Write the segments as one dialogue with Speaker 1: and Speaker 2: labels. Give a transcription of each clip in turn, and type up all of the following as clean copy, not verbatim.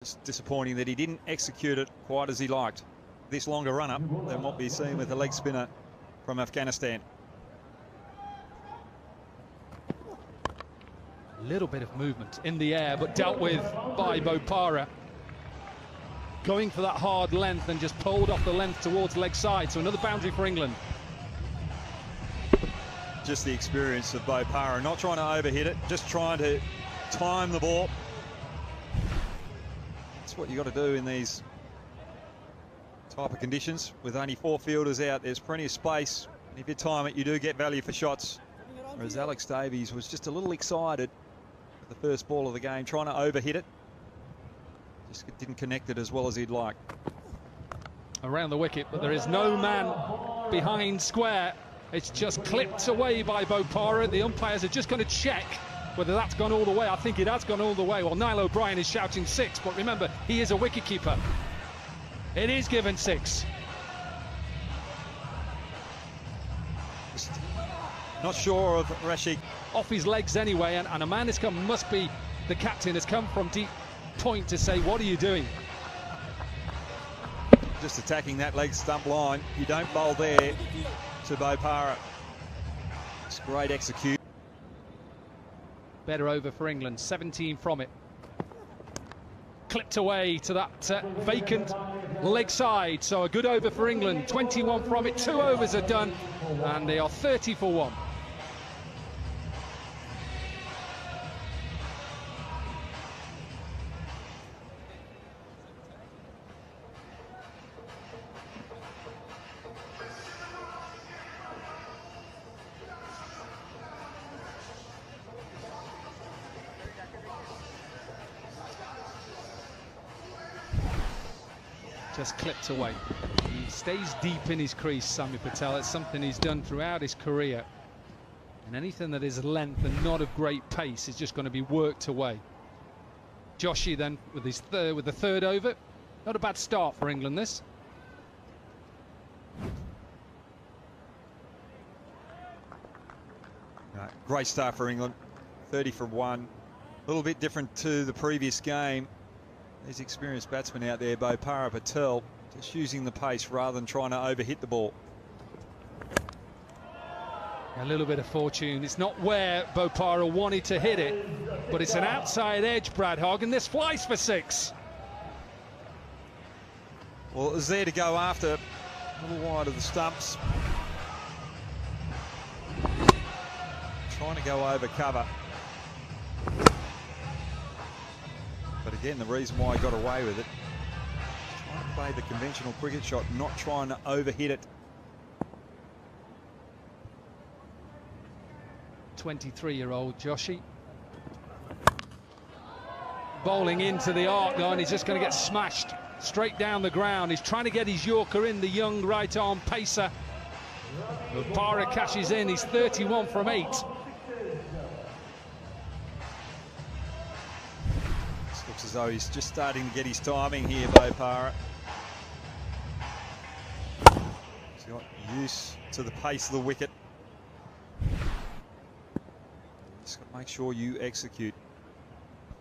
Speaker 1: It's disappointing that he didn't execute it quite as he liked. This longer run-up than what we've seen with the leg spinner from Afghanistan.
Speaker 2: A little bit of movement in the air, but dealt with by Bopara. Going for that hard length and just pulled off the length towards leg side. So another boundary for England.
Speaker 1: Just the experience of Bopara, not trying to overhit it, just trying to time the ball. That's what you got to do in these type of conditions. With only 4 fielders out, there's plenty of space. And if you time it, you do get value for shots. Whereas Alex Davies was just a little excited at the first ball of the game, trying to overhit it. Just didn't connect it as well as he'd like.
Speaker 2: Around the wicket, but there is no man behind square. It's just clipped away by Bopara. The umpires are just going to check whether that's gone all the way. I think it has gone all the way. Well, Niall O'Brien is shouting 6, but remember, he is a wicketkeeper. It is given 6.
Speaker 1: Not sure of Rashid.
Speaker 2: Off his legs anyway, and a man has come, must be the captain, has come from deep point to say, what are you doing?
Speaker 1: Just attacking that leg stump line. You don't bowl there to Bopara. It's great execution.
Speaker 2: Better over for England, 17 from it. Clipped away to that vacant leg side, so a good over for England. 21 from it, 2 overs are done, and they are 30 for 1. Just clipped away. He stays deep in his crease, Sami Patel. It's something he's done throughout his career. And anything that is length and not of great pace is just going to be worked away. Joshi then with the third over. Not a bad start for England, this.
Speaker 1: Great start for England. 30 for 1. A little bit different to the previous game. These experienced batsmen out there, Bopara, Patel, just using the pace rather than trying to overhit the ball.
Speaker 2: A little bit of fortune. It's not where Bopara wanted to hit it, but it's an outside edge, Brad Hogg, and this flies for 6.
Speaker 1: Well, it was there to go after, a little wide of the stumps. Trying to go over cover. But again, the reason why he got away with it, trying to play the conventional cricket shot, not trying to overhit it.
Speaker 2: 23-year-old Joshi. Bowling into the arc though, and he's just going to get smashed straight down the ground. He's trying to get his Yorker in, the young right-arm pacer. Bopara cashes in, he's 31 from 8.
Speaker 1: Looks as though he's just starting to get his timing here, Bopara. He's got used to the pace of the wicket. Just got to make sure you execute.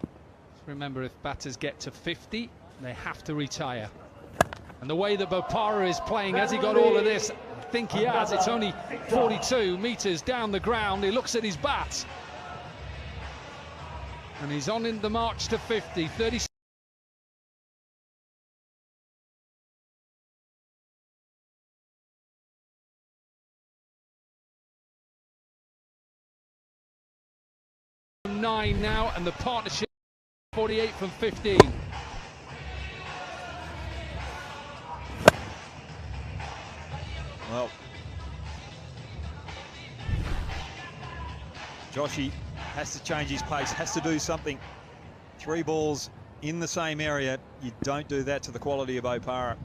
Speaker 2: Just remember, if batters get to 50, they have to retire. And the way that Bopara is playing, has he got all of this? I think he has. It's only 42 metres down the ground. He looks at his bat. And he's on in the march to 50, 30. From 9 now, and the partnership 48 from 15.
Speaker 1: Well, Joshi has to change his pace, has to do something. 3 balls in the same area. You don't do that to the quality of Bopara.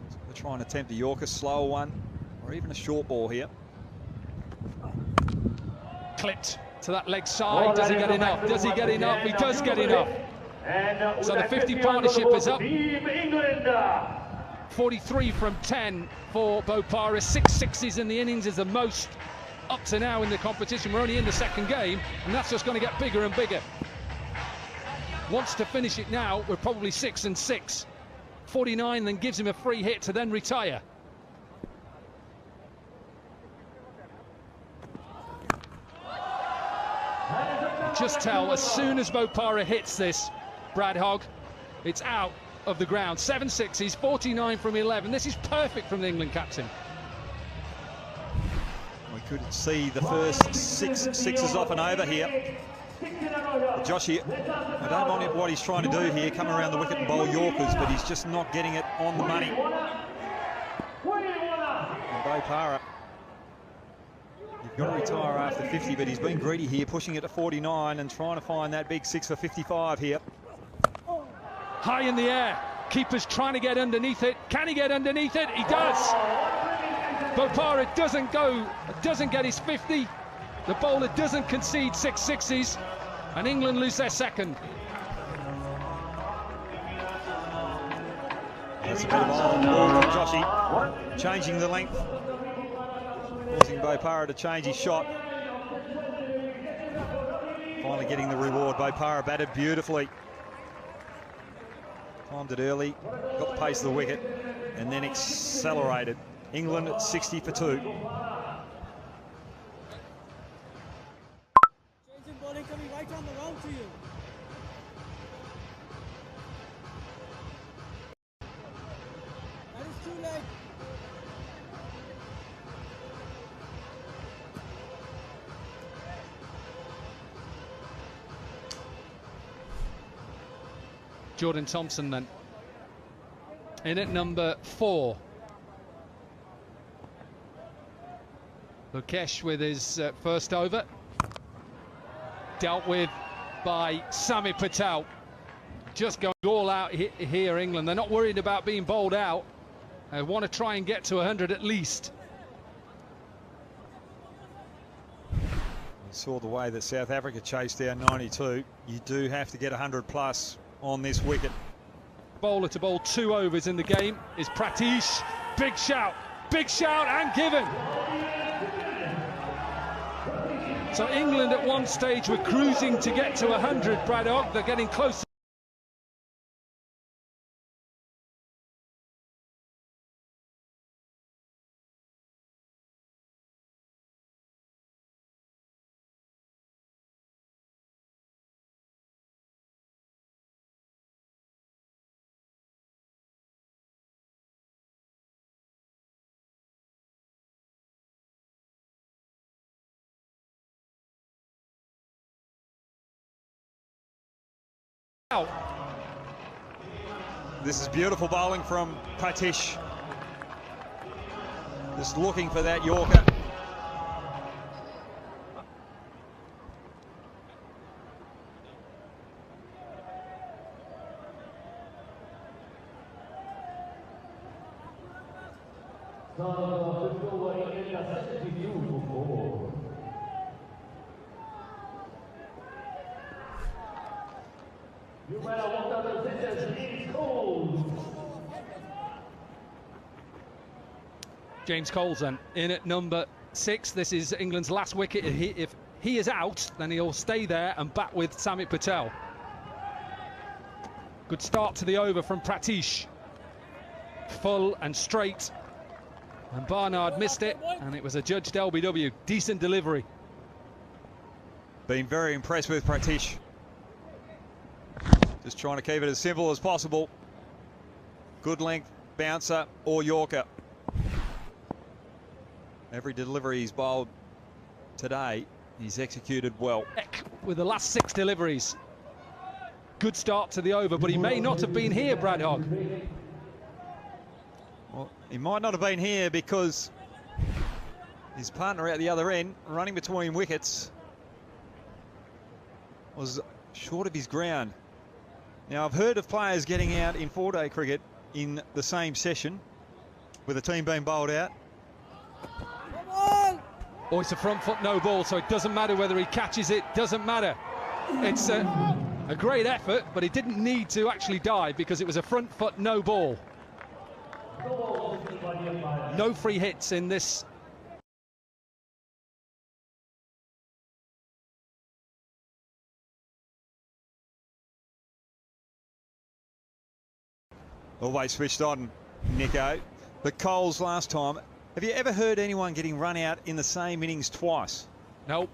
Speaker 1: So we're trying to attempt a Yorker, slower one, or even a short ball here.
Speaker 2: Clipped to that leg side. Does he get enough? Does he get enough? He does get enough. So the 50 partnership is up. 43 from 10 for Bopara. 6 sixes in the innings is the most up to now in the competition. We're only in the second game, and that's just going to get bigger and bigger. wants to finish it now, we're probably 6 and 6. 49 then gives him a free hit to then retire. Just tell, as soon as Bopara hits this, Brad Hogg, it's out of the ground. 7 sixes, 49 from 11. This is perfect from the England captain.
Speaker 1: We could see the first 6 sixes off and over here. Joshy, I don't mind what he's trying to do here, come around the wicket and bowl Yorkers, but he's just not getting it on the money. And Bopara, you've got to retire after 50, but he's been greedy here, pushing it to 49 and trying to find that big 6 for 55 here.
Speaker 2: High in the air, keeper's trying to get underneath it. Can he get underneath it? He does. Bopara doesn't get his 50. The bowler doesn't concede 6 sixes, and England lose their second.
Speaker 1: That's a bit of a ball from Joshy, changing the length, causing Bopara to change his shot. Finally getting the reward. Bopara batted beautifully. Timed it early, got the pace of the wicket, and then accelerated. England at 60 for 2.
Speaker 3: Changing bowling coming right on the round to you. That is 2 leg.
Speaker 2: Jordan Thompson then in at number 4. Lukesh with his first over, dealt with by Sami Patel. Just going all out here, England. They're not worried about being bowled out. They want to try and get to 100 at least.
Speaker 1: You saw the way that South Africa chased down 92. You do have to get 100 plus on this wicket.
Speaker 2: Bowler to bowl 2 overs in the game is Pratish. Big shout and given. So England at one stage were cruising to get to 100, Brad Hogg. They're getting close.
Speaker 1: This is beautiful bowling from Pratish. Just looking for that Yorker.
Speaker 2: James Cole's then in at number 6. This is England's last wicket. If he is out, then he'll stay there and bat with Samit Patel. Good start to the over from Pratish. Full and straight. And Barnard missed it, and it was a judged LBW. Decent delivery.
Speaker 1: Been very impressed with Pratish. Just trying to keep it as simple as possible. Good length, bouncer or Yorker. Every delivery he's bowled today, he's executed well.
Speaker 2: With the last 6 deliveries. Good start to the over, but he may not have been here, Brad Hogg.
Speaker 1: Well, he might not have been here because his partner at the other end, running between wickets, was short of his ground. Now, I've heard of players getting out in 4-day cricket in the same session with a team being bowled out.
Speaker 2: Oh, it's a front foot no ball, so it doesn't matter whether he catches it, doesn't matter. It's a great effort, but he didn't need to actually dive because it was a front foot no ball. No free hits in this
Speaker 1: Always switched on, Nico. But Coles last time, have you ever heard anyone getting run out in the same innings twice?
Speaker 2: Nope.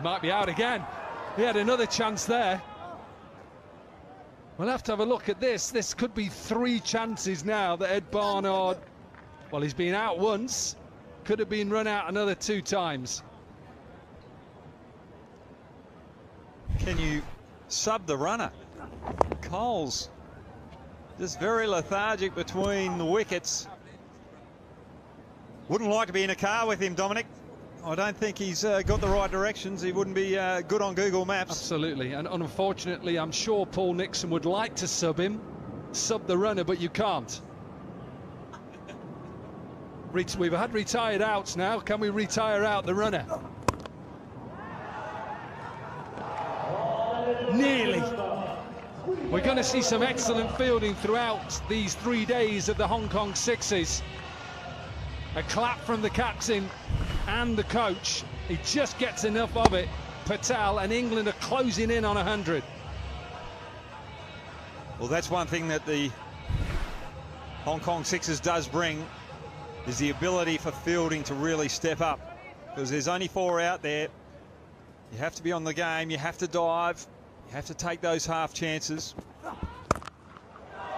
Speaker 2: Might be out again. He had another chance there. We'll have to have a look at this. This could be 3 chances now that Ed Barnard, well, he's been out once, could have been run out another 2 times.
Speaker 1: Can you sub the runner? Coles just very lethargic between the wickets. Wouldn't like to be in a car with him, Dominic. I don't think he's got the right directions. He wouldn't be good on Google Maps.
Speaker 2: Absolutely, and unfortunately, I'm sure Paul Nixon would like to sub him, sub the runner, but you can't. We've had retired outs now. Can we retire out the runner? Nearly. We're going to see some excellent fielding throughout these 3 days of the Hong Kong Sixes. A clap from the captain and the coach. He just gets enough of it. Patel, and England are closing in on 100.
Speaker 1: Well, that's one thing that the Hong Kong Sixes does bring, is the ability for fielding to really step up. Because there's only 4 out there. You have to be on the game, you have to dive, you have to take those half chances.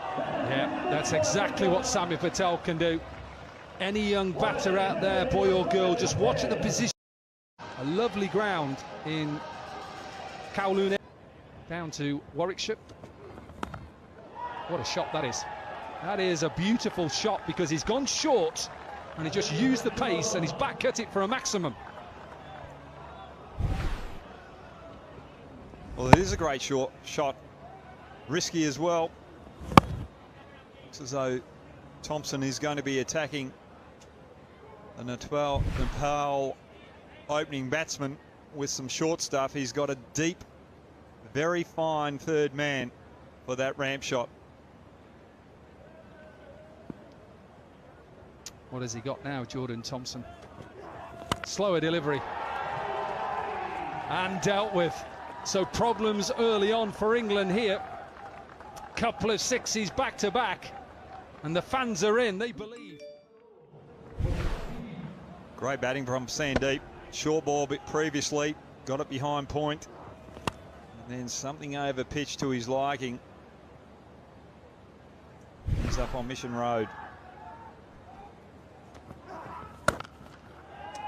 Speaker 2: Yeah, that's exactly what Sami Patel can do. Any young batter out there, boy or girl, just watch at the position. A lovely ground in Kowloon, down to Warwickshire. What a shot that is. That is a beautiful shot because he's gone short and he just used the pace and he's back cut it for a maximum.
Speaker 1: Well, it is a great shot. Risky as well. Looks as though Thompson is going to be attacking the Nepal opening batsman with some short stuff. He's got a deep, very fine third man for that ramp shot.
Speaker 2: What has he got now, Jordan Thompson? Slower delivery. And dealt with. So problems early on for England here. Couple of sixes back to back. And the fans are in, they believe.
Speaker 1: Great batting from Sandeep. Short ball bit previously. Got it behind point. And then something over pitch to his liking. He's up on Mission Road.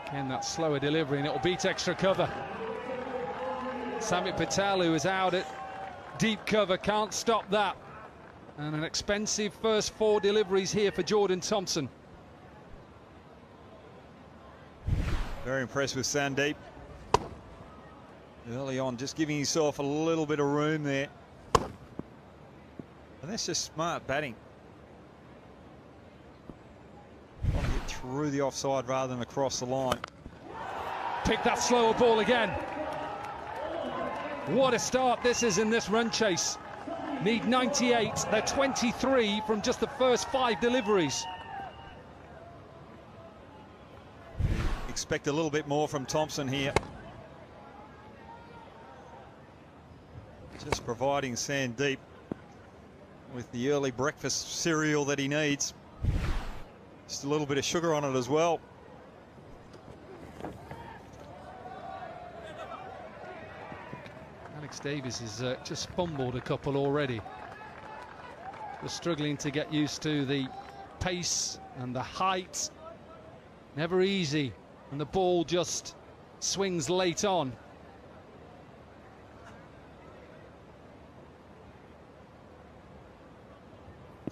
Speaker 2: Again, that slower delivery, and it'll beat extra cover. Sami Patel, who is out at deep cover, can't stop that. And an expensive first 4 deliveries here for Jordan Thompson.
Speaker 1: Very impressed with Sandeep. Early on, just giving himself a little bit of room there. And that's just smart batting. Want to hit through the offside rather than across the line.
Speaker 2: Pick that slower ball again. What a start this is in this run chase. Need 98. They're 23 from just the first 5 deliveries.
Speaker 1: Expect a little bit more from Thompson here. Just providing Sandeep with the early breakfast cereal that he needs. Just a little bit of sugar on it as well.
Speaker 2: Alex Davies has just fumbled a couple already. Just struggling to get used to the pace and the height. Never easy, and the ball just swings late on.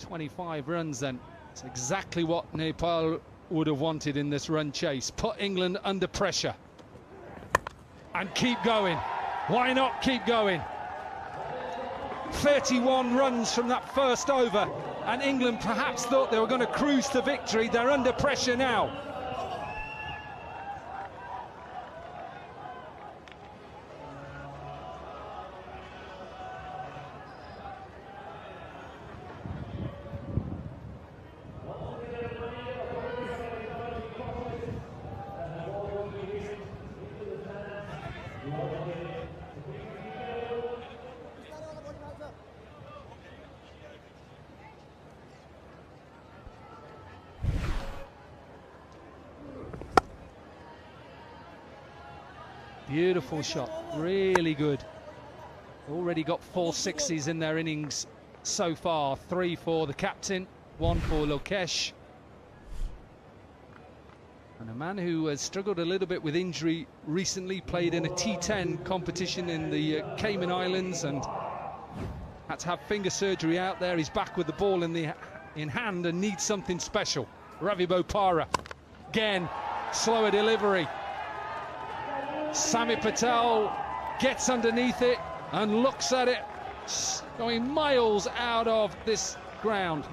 Speaker 2: "25 runs then. It's exactly what Nepal would have wanted in this run chase. Put England under pressure. And keep going. Why not keep going? 31 runs from that first over, and England perhaps thought they were going to cruise to victory. They're under pressure now. Beautiful shot, really good. Already got 4 sixes in their innings so far. 3 for the captain, 1 for Lokesh. And a man who has struggled a little bit with injury recently, played in a T10 competition in the Cayman Islands and had to have finger surgery out there. He's back with the ball in hand and needs something special. Ravi Bopara, again, slower delivery. Sami Patel gets underneath it and looks at it, going miles out of this ground.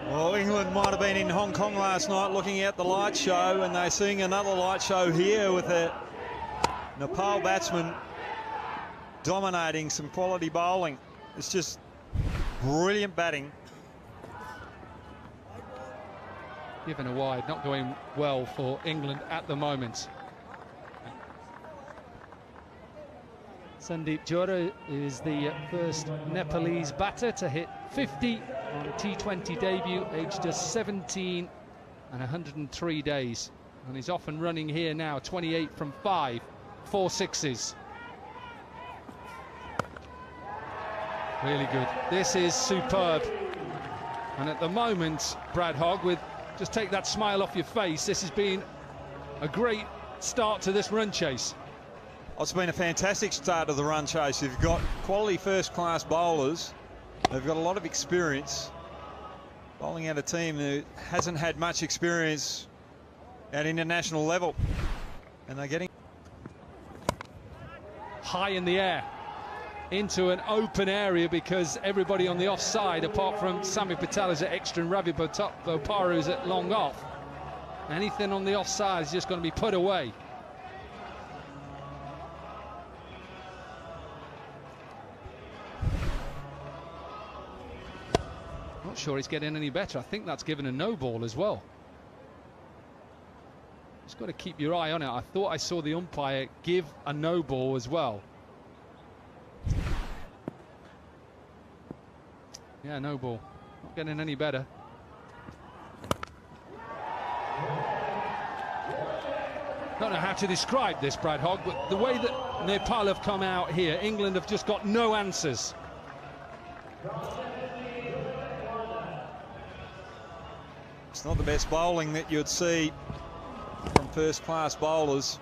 Speaker 1: Well, England might have been in Hong Kong last night looking at the light show, and they're seeing another light show here with a Nepal batsman dominating some quality bowling. It's just brilliant batting.
Speaker 2: Given a wide, not going well for England at the moment. Sandeep Johra is the first Nepalese batter to hit 50 on T20 debut, aged just 17 and 103 days. And he's off and running here now, 28 from 5, 4 sixes. Really good. This is superb. And at the moment, Brad Hogg, just take that smile off your face, this has been a great start to this run chase.
Speaker 1: It's been a fantastic start to the run chase. You've got quality first-class bowlers. They've got a lot of experience. Bowling out a team who hasn't had much experience at international level. And they're getting
Speaker 2: high in the air into an open area because everybody on the offside, apart from Sami Patel, is at extra and Ravi Bopara is at long off. Anything on the offside is just going to be put away. Not sure he's getting any better. I think that's given a no ball as well. Just got to keep your eye on it. I thought I saw the umpire give a no ball as well. Yeah, no ball. Not getting any better. Don't know how to describe this, Brad Hogg, but the way that Nepal have come out here, England have just got no answers.
Speaker 1: It's not the best bowling that you'd see from first-class bowlers.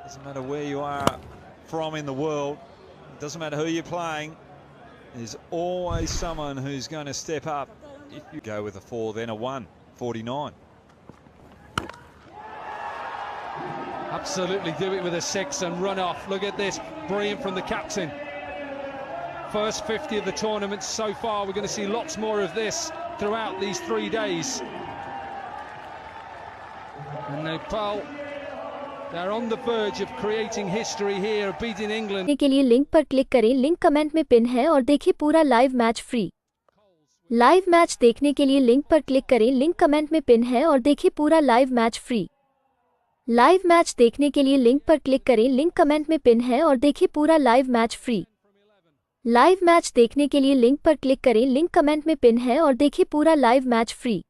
Speaker 1: Doesn't matter where you are from in the world. It doesn't matter who you're playing. There's always someone who's going to step up. If you go with a 4, then a 1, 49.
Speaker 2: Absolutely do it with a 6 and run off. Look at this, brilliant from the captain. First 50 of the tournament so far. We're going to see lots more of this throughout these 3 days. And Nepal, they're on the verge of creating history here, beating England.
Speaker 4: के लिए link पर click करें, link comment में pin है और देखिए पूरा live match free. Live match देखने के लिए लिंक पर क्लिक करें, लिंक कमेंट में पिन है और देखिए पूरा live match free. Live match देखने के लिए लिंक पर क्लिक करें, लिंक कमेंट में पिन है और देखिए पूरा live match free. Live match देखने के लिए लिंक पर क्लिक करें, लिंक कमेंट में पिन है और देखिए पूरा live match free.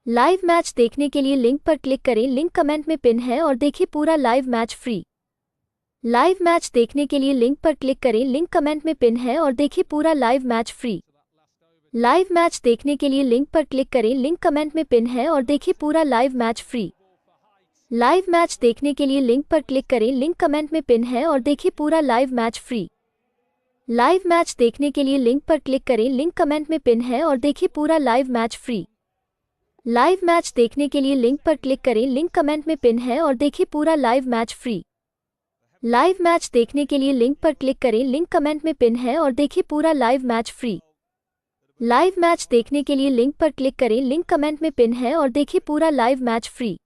Speaker 4: Live match देखने के लिए लिंक पर क्लिक करें, लिंक कमेंट में पिन है और देखिए पूरा live match free. Live match देखने के लिए लिंक पर क्लिक करें, लिंक कमेंट में पिन है और देखिए पूरा live match free. Live match देखने के लिए लिंक पर क्लिक करें, लिंक कमेंट में पिन है और देखिए पूरा live match free. Live match देखने के लिए लिंक पर क्लिक करें, लिंक कमेंट में पिन है और देखिए पूरा live match free. Live match देखने के लिए लिंक पर क्लिक करें, लिंक कमेंट में पिन है और देखिए पूरा live match free. Live match देखने के लिए लिंक पर क्लिक करें, लिंक कमेंट में पिन है और देखिए पूरा live match free. Live match देखने के लिए लिंक पर क्लिक करें, लिंक कमेंट में पिन है और देखिए पूरा live match free. Live match देखने के लिए लिंक पर क्लिक करें, लिंक कमेंट में पिन है और देखिए पूरा live match free.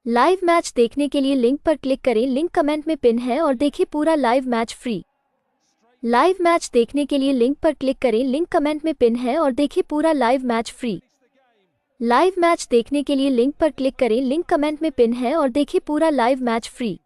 Speaker 4: Live match देखने के लिए लिंक पर क्लिक करें, लिंक कमेंट में पिन है और देखिए पूरा live match free. Live match देखने के लिए लिंक पर क्लिक करें, लिंक कमेंट में पिन है और देखिए पूरा live match free. Live match देखने के लिए लिंक पर क्लिक करें, लिंक कमेंट में पिन है और देखिए पूरा लाइव मैच फ्री।